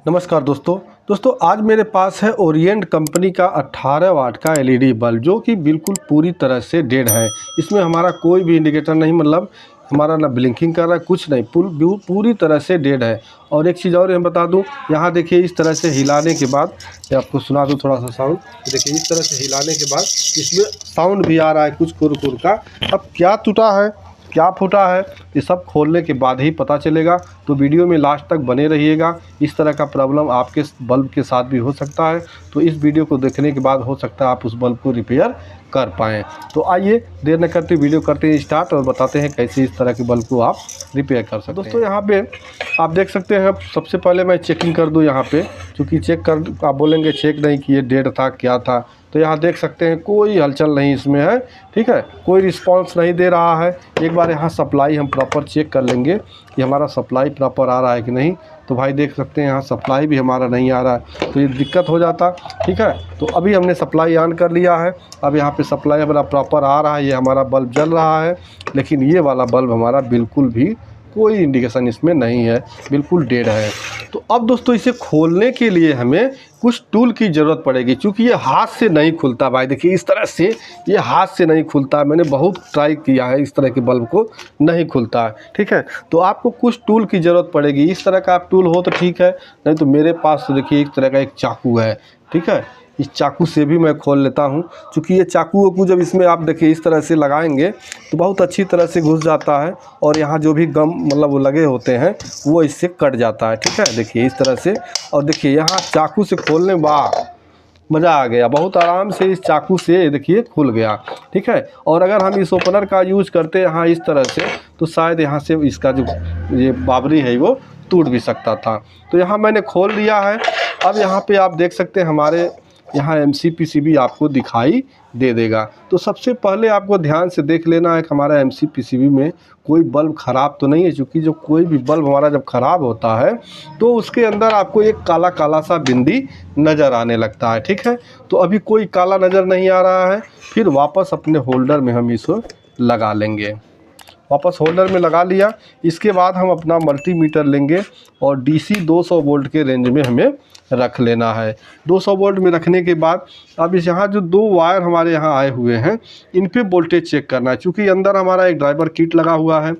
नमस्कार दोस्तों आज मेरे पास है ओरिएंट कंपनी का 18 वाट का एलईडी बल्ब जो कि बिल्कुल पूरी तरह से डेड है। इसमें हमारा कोई भी इंडिकेटर नहीं, मतलब हमारा ना ब्लिंकिंग कर रहा है, कुछ नहीं, पूरी तरह से डेड है। और एक चीज़ और मैं बता दूं, यहाँ देखिए इस तरह से हिलाने के बाद, मैं आपको सुना दूं थोड़ा सा साउंड। देखिए इस तरह से हिलाने के बाद इसमें साउंड भी आ रहा है कुछ कुर का। अब क्या टूटा है, क्या फूटा है, ये सब खोलने के बाद ही पता चलेगा। तो वीडियो में लास्ट तक बने रहिएगा। इस तरह का प्रॉब्लम आपके बल्ब के साथ भी हो सकता है, तो इस वीडियो को देखने के बाद हो सकता है आप उस बल्ब को रिपेयर कर पाएँ। तो आइए देर न करते वीडियो करते हैं स्टार्ट और बताते हैं कैसे इस तरह के बल्ब को आप रिपेयर कर सकते हैं। दोस्तों यहाँ पे आप देख सकते हैं, सबसे पहले मैं चेकिंग कर दूँ यहाँ पे, क्योंकि चेक कर आप बोलेंगे चेक नहीं किए, डेड था क्या था। तो यहाँ देख सकते हैं कोई हलचल नहीं इसमें है, ठीक है, कोई रिस्पांस नहीं दे रहा है। एक बार यहाँ सप्लाई हम प्रॉपर चेक कर लेंगे कि हमारा सप्लाई प्रॉपर आ रहा है कि नहीं। तो भाई देख सकते हैं यहाँ सप्लाई भी हमारा नहीं आ रहा है, तो ये दिक्कत हो जाता, ठीक है। तो अभी हमने सप्लाई ऑन कर लिया है, अब यहाँ पे सप्लाई हमारा प्रॉपर आ रहा है, ये हमारा बल्ब जल रहा है। लेकिन ये वाला बल्ब हमारा बिल्कुल भी कोई इंडिकेशन इसमें नहीं है, बिल्कुल डेड है। तो अब दोस्तों इसे खोलने के लिए हमें कुछ टूल की ज़रूरत पड़ेगी, क्योंकि ये हाथ से नहीं खुलता। भाई देखिए इस तरह से ये हाथ से नहीं खुलता, मैंने बहुत ट्राई किया है, इस तरह के बल्ब को नहीं खुलता है, ठीक है। तो आपको कुछ टूल की ज़रूरत पड़ेगी। इस तरह का आप टूल हो तो ठीक है, नहीं तो मेरे पास तो देखिए एक तरह का एक चाकू है, ठीक है। इस चाकू से भी मैं खोल लेता हूं, क्योंकि ये चाकू को जब इसमें आप देखिए इस तरह से लगाएंगे तो बहुत अच्छी तरह से घुस जाता है, और यहाँ जो भी गम मतलब वो लगे होते हैं वो इससे कट जाता है, ठीक है। देखिए इस तरह से, और देखिए यहाँ चाकू से खोलने, वाह मज़ा आ गया, बहुत आराम से इस चाकू से देखिए खुल गया, ठीक है। और अगर हम इस ओपनर का यूज़ करते यहाँ इस तरह से, तो शायद यहाँ से इसका जो ये बाबरी है वो टूट भी सकता था। तो यहाँ मैंने खोल दिया है। अब यहाँ पे आप देख सकते हैं हमारे यहाँ MCPCB आपको दिखाई दे देगा। तो सबसे पहले आपको ध्यान से देख लेना है कि हमारा MCPCB में कोई बल्ब ख़राब तो नहीं है, क्योंकि जो कोई भी बल्ब हमारा जब ख़राब होता है तो उसके अंदर आपको एक काला काला सा बिंदी नज़र आने लगता है, ठीक है। तो अभी कोई काला नज़र नहीं आ रहा है। फिर वापस अपने होल्डर में हम इसको लगा लेंगे, वापस होल्डर में लगा लिया। इसके बाद हम अपना मल्टीमीटर लेंगे और DC 200 वोल्ट के रेंज में हमें रख लेना है। 200 वोल्ट में रखने के बाद अब इस यहाँ जो दो वायर हमारे यहाँ आए हुए हैं इन पे वोल्टेज चेक करना है, क्योंकि अंदर हमारा एक ड्राइवर किट लगा हुआ है।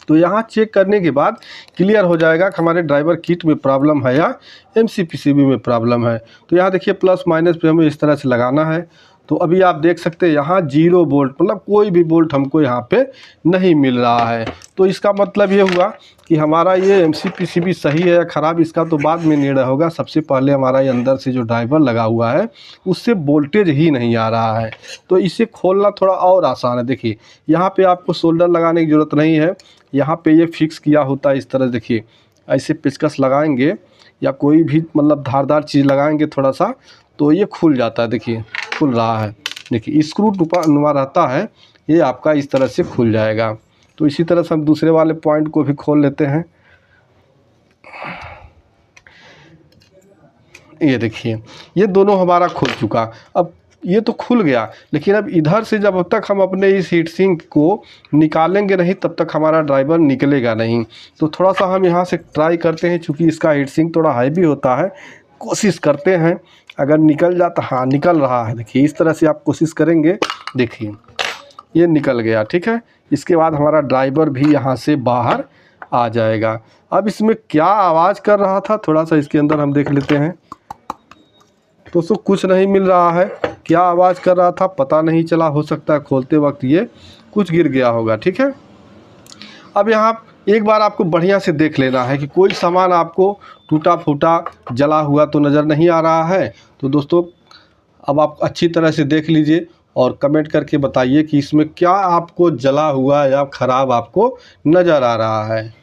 तो यहाँ चेक करने के बाद क्लियर हो जाएगा कि हमारे ड्राइवर किट में प्रॉब्लम है या MCPCB में प्रॉब्लम है। तो यहाँ देखिए प्लस माइनस पे हमें इस तरह से लगाना है। तो अभी आप देख सकते हैं यहाँ 0 वोल्ट, मतलब कोई भी वोल्ट हमको यहाँ पे नहीं मिल रहा है। तो इसका मतलब ये हुआ कि हमारा ये MCPCB सही है या ख़राब, इसका तो बाद में निर्णय होगा। सबसे पहले हमारा ये अंदर से जो ड्राइवर लगा हुआ है उससे वोल्टेज ही नहीं आ रहा है। तो इसे खोलना थोड़ा और आसान है। देखिए यहाँ पे आपको सोल्डर लगाने की ज़रूरत नहीं है, यहाँ पे ये फिक्स किया होता है इस तरह। देखिए ऐसे पेचकस लगाएंगे या कोई भी मतलब धारदार चीज़ लगाएंगे थोड़ा सा, तो ये खुल जाता है। देखिए खुल रहा है, देखिए स्क्रू नुमा रहता है, ये आपका इस तरह से खुल जाएगा। तो इसी तरह से हम दूसरे वाले पॉइंट को भी खोल लेते हैं। ये देखिए ये दोनों हमारा खुल चुका। अब ये तो खुल गया, लेकिन अब इधर से जब तक हम अपने इस हीट सिंक को निकालेंगे नहीं तब तक हमारा ड्राइवर निकलेगा नहीं। तो थोड़ा सा हम यहाँ से ट्राई करते हैं, चूँकि इसका हीट सिंक थोड़ा हैवी होता है, कोशिश करते हैं अगर निकल जाता। हाँ निकल रहा है, देखिए इस तरह से आप कोशिश करेंगे, देखिए ये निकल गया, ठीक है। इसके बाद हमारा ड्राइवर भी यहाँ से बाहर आ जाएगा। अब इसमें क्या आवाज़ कर रहा था, थोड़ा सा इसके अंदर हम देख लेते हैं। तो उसको कुछ नहीं मिल रहा है, क्या आवाज़ कर रहा था पता नहीं चला, हो सकता है खोलते वक्त ये कुछ गिर गया होगा, ठीक है। अब यहाँ एक बार आपको बढ़िया से देख लेना है कि कोई सामान आपको टूटा फूटा जला हुआ तो नज़र नहीं आ रहा है। तो दोस्तों अब आप अच्छी तरह से देख लीजिए और कमेंट करके बताइए कि इसमें क्या आपको जला हुआ या ख़राब आपको नज़र आ रहा है।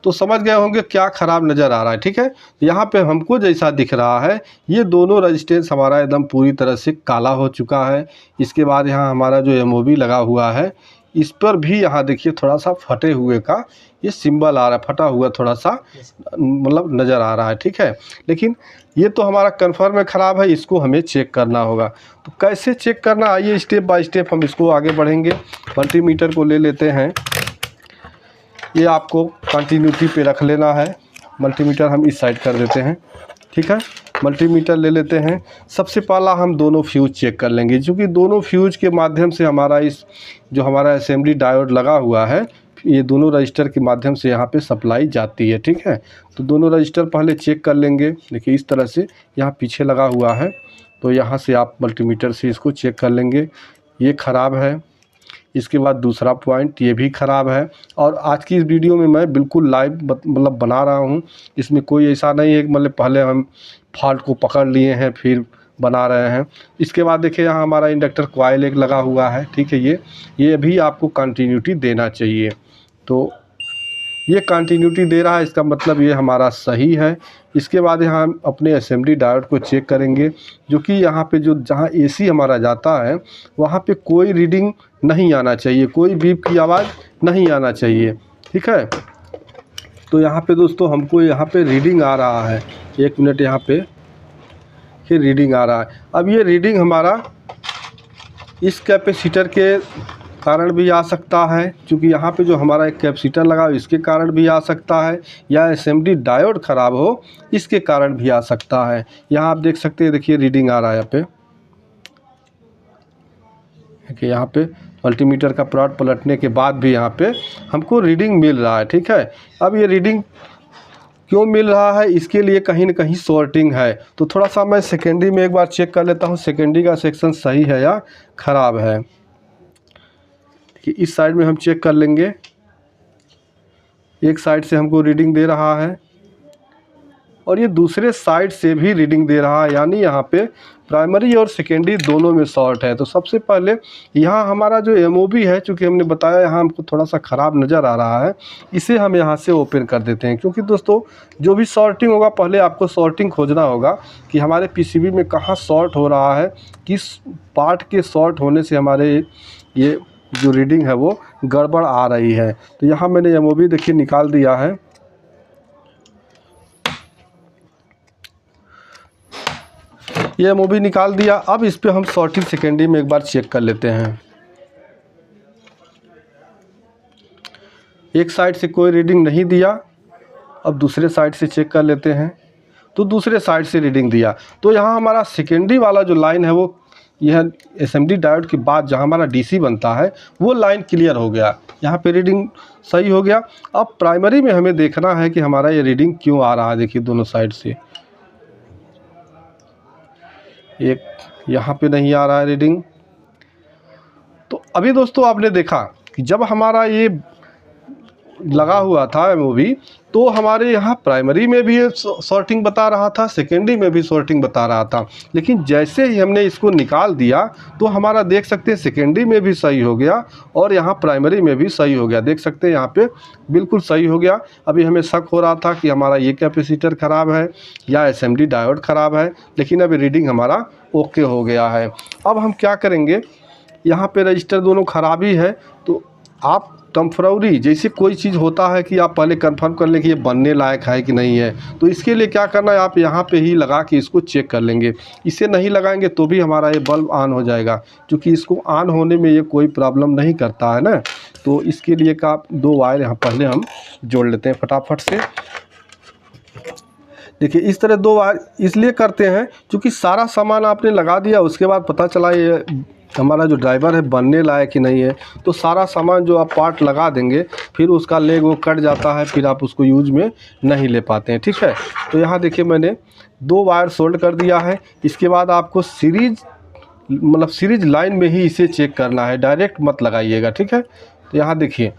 तो समझ गए होंगे क्या ख़राब नज़र आ रहा है, ठीक है। यहाँ पे हमको जैसा दिख रहा है ये दोनों रजिस्टेंस हमारा एकदम पूरी तरह से काला हो चुका है। इसके बाद यहाँ हमारा जो MOB लगा हुआ है इस पर भी यहाँ देखिए थोड़ा सा फटे हुए का ये सिंबल आ रहा है, फटा हुआ थोड़ा सा मतलब नज़र आ रहा है, ठीक है। लेकिन ये तो हमारा कन्फर्म है ख़राब है, इसको हमें चेक करना होगा। तो कैसे चेक करना, आइए स्टेप बाय स्टेप हम इसको आगे बढ़ेंगे। मल्टीमीटर को ले लेते हैं, ये आपको कंटिन्यूटी पे रख लेना है। मल्टीमीटर हम इस साइड कर देते हैं। ठीक है, मल्टीमीटर ले लेते हैं। सबसे पहला हम दोनों फ्यूज़ चेक कर लेंगे, क्योंकि दोनों फ्यूज़ के माध्यम से हमारा इस जो हमारा असेंबली डायोड लगा हुआ है, ये दोनों रजिस्टर के माध्यम से यहाँ पे सप्लाई जाती है। ठीक है, तो दोनों रजिस्टर पहले चेक कर लेंगे। देखिए इस तरह से यहाँ पीछे लगा हुआ है, तो यहाँ से आप मल्टीमीटर से इसको चेक कर लेंगे। ये ख़राब है। इसके बाद दूसरा पॉइंट, ये भी ख़राब है। और आज की इस वीडियो में मैं बिल्कुल लाइव मतलब बना रहा हूँ, इसमें कोई ऐसा नहीं है कि मतलब पहले हम फॉल्ट को पकड़ लिए हैं फिर बना रहे हैं। इसके बाद देखिए यहाँ हमारा इंडक्टर कॉइल एक लगा हुआ है। ठीक है, ये भी आपको कंटिन्यूटी देना चाहिए। तो ये कंटिन्यूटी दे रहा है, इसका मतलब ये हमारा सही है। इसके बाद यहाँ हम अपने असेंबली डायोड को चेक करेंगे, जो कि यहाँ पे जो जहाँ एसी हमारा जाता है वहाँ पे कोई रीडिंग नहीं आना चाहिए, कोई बीप की आवाज़ नहीं आना चाहिए। ठीक है, तो यहाँ पे दोस्तों हमको यहाँ पे रीडिंग आ रहा है। 1 मिनट, यहाँ पे ये रीडिंग आ रहा है। अब ये रीडिंग हमारा इस कैपेसिटर के कारण भी आ सकता है, क्योंकि यहाँ पे जो हमारा एक कैपेसिटर लगा है इसके कारण भी आ सकता है, या असेंबली डायोड ख़राब हो इसके कारण भी आ सकता है। यहाँ आप देख सकते हैं, देखिए रीडिंग आ रहा है यहाँ पे। देखिए यहाँ पे मल्टीमीटर का प्लॉट पलटने के बाद भी यहाँ पे हमको रीडिंग मिल रहा है। ठीक है, अब ये रीडिंग क्यों मिल रहा है, इसके लिए कहीं ना कहीं शॉर्टिंग है। तो थोड़ा सा मैं सेकेंडरी में एक बार चेक कर लेता हूँ, सेकेंडरी का सेक्शन सही है या ख़राब है। कि इस साइड में हम चेक कर लेंगे। एक साइड से हमको रीडिंग दे रहा है और ये दूसरे साइड से भी रीडिंग दे रहा है, यानी यहाँ पे प्राइमरी और सेकेंडरी दोनों में शॉर्ट है। तो सबसे पहले यहाँ हमारा जो एमओबी है, चूँकि हमने बताया यहाँ हमको थोड़ा सा ख़राब नज़र आ रहा है, इसे हम यहाँ से ओपन कर देते हैं। क्योंकि दोस्तों जो भी शॉर्टिंग होगा, पहले आपको शॉर्टिंग खोजना होगा कि हमारे पीसीबी में कहाँ शॉर्ट हो रहा है, किस पार्ट के शॉर्ट होने से हमारे ये जो रीडिंग है वो गड़बड़ आ रही है। तो यहाँ मैंने एमओबी देखिए निकाल दिया है। ये एमओबी निकाल दिया। अब इस पे हम शॉर्टिंग सेकेंडरी में एक बार चेक कर लेते हैं। एक साइड से कोई रीडिंग नहीं दिया, अब दूसरे साइड से चेक कर लेते हैं, तो दूसरे साइड से रीडिंग दिया। तो यहाँ हमारा सेकेंडरी वाला जो लाइन है वो यह असेंबली डायोड के बाद जहाँ हमारा डीसी बनता है वो लाइन क्लियर हो गया, यहाँ पे रीडिंग सही हो गया। अब प्राइमरी में हमें देखना है कि हमारा ये रीडिंग क्यों आ रहा है। देखिए दोनों साइड से, एक यहाँ पे नहीं आ रहा है रीडिंग। तो अभी दोस्तों आपने देखा कि जब हमारा ये लगा हुआ था एमओबी, तो हमारे यहाँ प्राइमरी में भी शॉर्टिंग बता रहा था, सेकेंडरी में भी शॉर्टिंग बता रहा था। लेकिन जैसे ही हमने इसको निकाल दिया तो हमारा देख सकते हैं सेकेंडरी में भी सही हो गया और यहाँ प्राइमरी में भी सही हो गया। देख सकते हैं यहाँ पे बिल्कुल सही हो गया। अभी हमें शक हो रहा था कि हमारा ये कैपेसिटर ख़राब है या असेंबली डायोड ख़राब है, लेकिन अभी रीडिंग हमारा ओके हो गया है। अब हम क्या करेंगे, यहाँ पे रजिस्टर दोनों ख़राब ही है, तो आप टेम्पररी जैसे कोई चीज़ होता है कि आप पहले कंफर्म कर लें कि ये बनने लायक है कि नहीं है, तो इसके लिए क्या करना है, आप यहाँ पे ही लगा के इसको चेक कर लेंगे। इसे नहीं लगाएंगे तो भी हमारा ये बल्ब ऑन हो जाएगा, क्योंकि इसको ऑन होने में ये कोई प्रॉब्लम नहीं करता है ना। तो इसके लिए का 2 वायर यहाँ पहले हम जोड़ लेते हैं फटाफट से। देखिए इस तरह 2 वायर इसलिए करते हैं क्योंकि सारा सामान आपने लगा दिया, उसके बाद पता चला ये हमारा जो ड्राइवर है बनने लायक ही नहीं है, तो सारा सामान जो आप पार्ट लगा देंगे फिर उसका लेग वो कट जाता है, फिर आप उसको यूज में नहीं ले पाते हैं। ठीक है, तो यहाँ देखिए मैंने 2 वायर सोल्ड कर दिया है। इसके बाद आपको सीरीज लाइन में ही इसे चेक करना है, डायरेक्ट मत लगाइएगा। ठीक है, तो यहाँ देखिए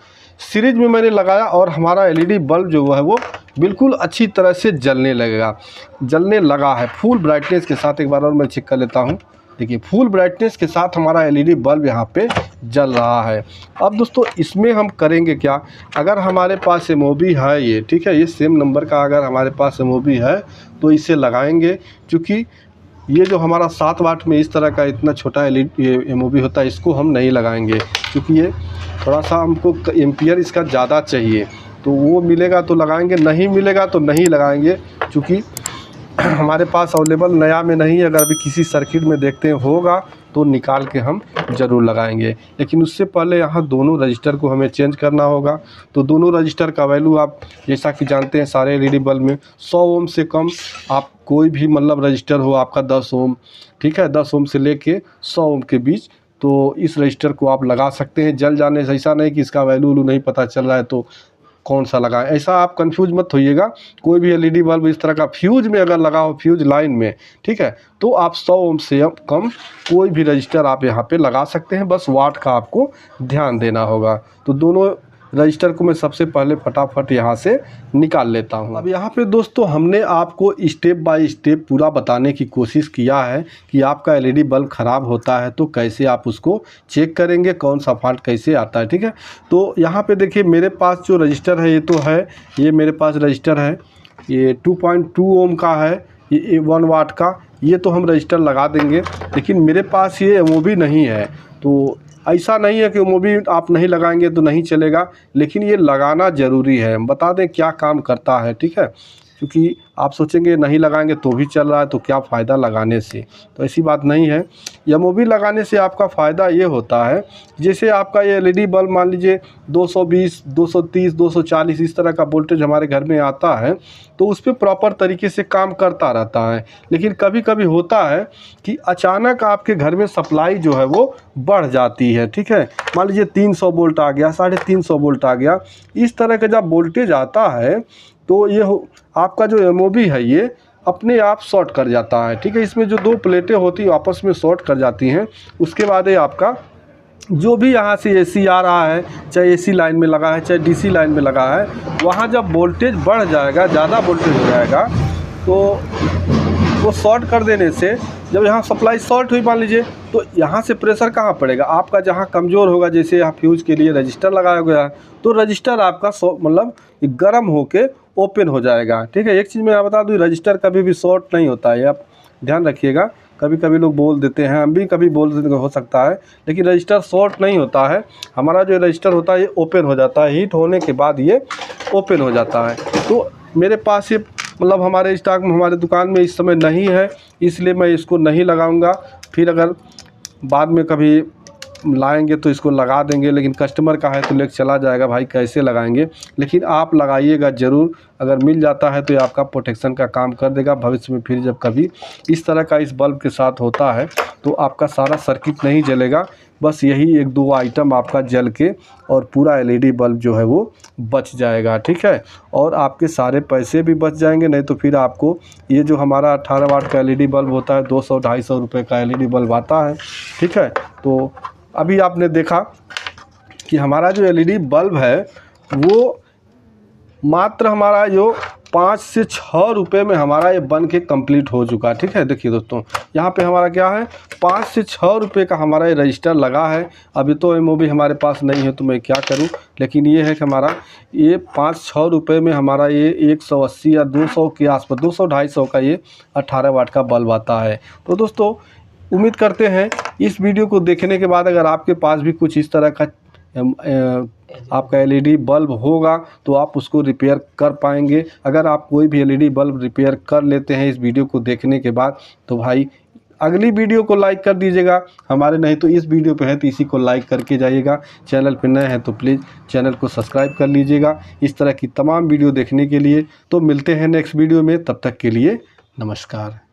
सीरीज में मैंने लगाया और हमारा एलईडी बल्ब जो है वो बिल्कुल अच्छी तरह से जलने लगा है फुल ब्राइटनेस के साथ। एक बार और मैं चेक कर लेता हूँ। देखिए फुल ब्राइटनेस के साथ हमारा एलईडी बल्ब यहाँ पे जल रहा है। अब दोस्तों इसमें हम करेंगे क्या, अगर हमारे पास एमओबी है ये, ठीक है, ये सेम नंबर का अगर हमारे पास एमओबी है तो इसे लगाएंगे। क्योंकि ये जो हमारा 7 वाट में इस तरह का इतना छोटा एमओबी होता है, इसको हम नहीं लगाएंगे, क्योंकि ये थोड़ा सा हमको एम्पियर इसका ज़्यादा चाहिए। तो वो मिलेगा तो लगाएंगे, नहीं मिलेगा तो नहीं लगाएंगे, क्योंकि हमारे पास अवेलेबल नया में नहीं है, अगर अभी किसी सर्किट में देखते हैं होगा तो निकाल के हम ज़रूर लगाएंगे। लेकिन उससे पहले यहाँ दोनों रजिस्टर को हमें चेंज करना होगा। तो दोनों रजिस्टर का वैल्यू आप जैसा कि जानते हैं सारे एलईडी बल्ब में 100 ओम से कम आप कोई भी मतलब रजिस्टर हो आपका 10 ओम, ठीक है, 10 ओम से लेके 100 ओम के बीच, तो इस रजिस्टर को आप लगा सकते हैं जल जाने से। ऐसा नहीं कि इसका वैल्यू नहीं पता चल रहा है तो कौन सा लगाएं, ऐसा आप कंफ्यूज मत होइएगा। कोई भी एलईडी बल्ब इस तरह का फ्यूज में अगर लगा हो, फ्यूज लाइन में, ठीक है, तो आप 100 ओम से कम कोई भी रजिस्टर आप यहाँ पे लगा सकते हैं। बस वाट का आपको ध्यान देना होगा। तो दोनों रजिस्टर को मैं सबसे पहले फटाफट यहाँ से निकाल लेता हूँ। अब यहाँ पे दोस्तों हमने आपको स्टेप बाय स्टेप पूरा बताने की कोशिश किया है कि आपका एलईडी बल्ब ख़राब होता है तो कैसे आप उसको चेक करेंगे, कौन सा फॉल्ट कैसे आता है, ठीक है। तो यहाँ पे देखिए मेरे पास जो रजिस्टर है ये तो है, ये मेरे पास रजिस्टर है, ये 2.2 ओम का है, ये 1 वाट का, ये तो हम रजिस्टर लगा देंगे। लेकिन मेरे पास ये एमओबी नहीं है, तो ऐसा नहीं है कि एमओबी आप नहीं लगाएंगे तो नहीं चलेगा, लेकिन ये लगाना ज़रूरी है। हम बता दें क्या काम करता है, ठीक है, क्योंकि आप सोचेंगे नहीं लगाएंगे तो भी चल रहा है तो क्या फ़ायदा लगाने से, तो ऐसी बात नहीं है। एमओबी लगाने से आपका फ़ायदा ये होता है, जैसे आपका ये एलईडी बल्ब मान लीजिए 220, 230, 240 इस तरह का वोल्टेज हमारे घर में आता है तो उस पर प्रॉपर तरीके से काम करता रहता है। लेकिन कभी कभी होता है कि अचानक आपके घर में सप्लाई जो है वो बढ़ जाती है, ठीक है, मान लीजिए 300 वोल्ट आ गया, 350 वोल्ट आ गया, इस तरह का जब वोल्टेज आता है तो ये आपका जो एमओबी है ये अपने आप शॉर्ट कर जाता है, ठीक है। इसमें जो दो प्लेटें होती हैं आपस में शॉर्ट कर जाती हैं। उसके बाद ये आपका जो भी यहाँ से एसी आ रहा है, चाहे एसी लाइन में लगा है चाहे डीसी लाइन में लगा है, वहाँ जब वोल्टेज बढ़ जाएगा, ज़्यादा वोल्टेज हो जाएगा, तो वो शॉर्ट कर देने से जब यहाँ सप्लाई शॉर्ट हुई मान लीजिए तो यहाँ से प्रेशर कहाँ पड़ेगा, आपका जहाँ कमज़ोर होगा, जैसे यहाँ फ्यूज़ के लिए रजिस्टर लगाया गया है तो रजिस्टर आपका मतलब गर्म होके ओपन हो जाएगा, ठीक है। एक चीज़ मैं बता दूँ, रजिस्टर कभी भी शॉर्ट नहीं होता है, आप ध्यान रखिएगा। कभी कभी लोग बोल देते हैं, हम भी कभी बोल देते हो सकता है, लेकिन रजिस्टर शॉर्ट नहीं होता है। हमारा जो रजिस्टर होता है ये ओपन हो जाता है, हीट होने के बाद ये ओपन हो जाता है। तो मेरे पास ये मतलब हमारे स्टॉक में, हमारे दुकान में इस समय नहीं है, इसलिए मैं इसको नहीं लगाऊंगा। फिर अगर बाद में कभी लाएंगे तो इसको लगा देंगे, लेकिन कस्टमर का है तो लेके चला जाएगा, भाई कैसे लगाएंगे। लेकिन आप लगाइएगा ज़रूर, अगर मिल जाता है तो ये आपका प्रोटेक्शन का काम कर देगा। भविष्य में फिर जब कभी इस तरह का इस बल्ब के साथ होता है तो आपका सारा सर्किट नहीं जलेगा, बस यही 1-2 आइटम आपका जल के और पूरा एलईडी बल्ब जो है वो बच जाएगा, ठीक है। और आपके सारे पैसे भी बच जाएंगे। नहीं तो फिर आपको ये जो हमारा 18 वाट का एलईडी बल्ब होता है 200-250 रुपये का एलईडी बल्ब आता है, ठीक है। तो अभी आपने देखा कि हमारा जो एलईडी बल्ब है वो मात्र हमारा जो 5 से 6 रुपये में हमारा ये बन के कंप्लीट हो चुका है, ठीक है। देखिए दोस्तों, यहाँ पे हमारा क्या है, 5 से 6 रुपये का हमारा ये रजिस्टर लगा है। अभी तो एमओबी हमारे पास नहीं है तो मैं क्या करूँ, लेकिन ये है कि हमारा ये 5-6 रुपये में हमारा ये 180 या 200 के आसपास, 200-250 का ये 18 वाट का बल्ब आता है। तो दोस्तों उम्मीद करते हैं इस वीडियो को देखने के बाद अगर आपके पास भी कुछ इस तरह का आपका एलईडी बल्ब होगा तो आप उसको रिपेयर कर पाएंगे। अगर आप कोई भी एलईडी बल्ब रिपेयर कर लेते हैं इस वीडियो को देखने के बाद तो भाई अगली वीडियो को लाइक कर दीजिएगा, हमारे नहीं तो इस वीडियो पे है तो इसी को लाइक करके जाइएगा। चैनल पे नए हैं तो प्लीज़ चैनल को सब्सक्राइब कर लीजिएगा इस तरह की तमाम वीडियो देखने के लिए। तो मिलते हैं नेक्स्ट वीडियो में, तब तक के लिए नमस्कार।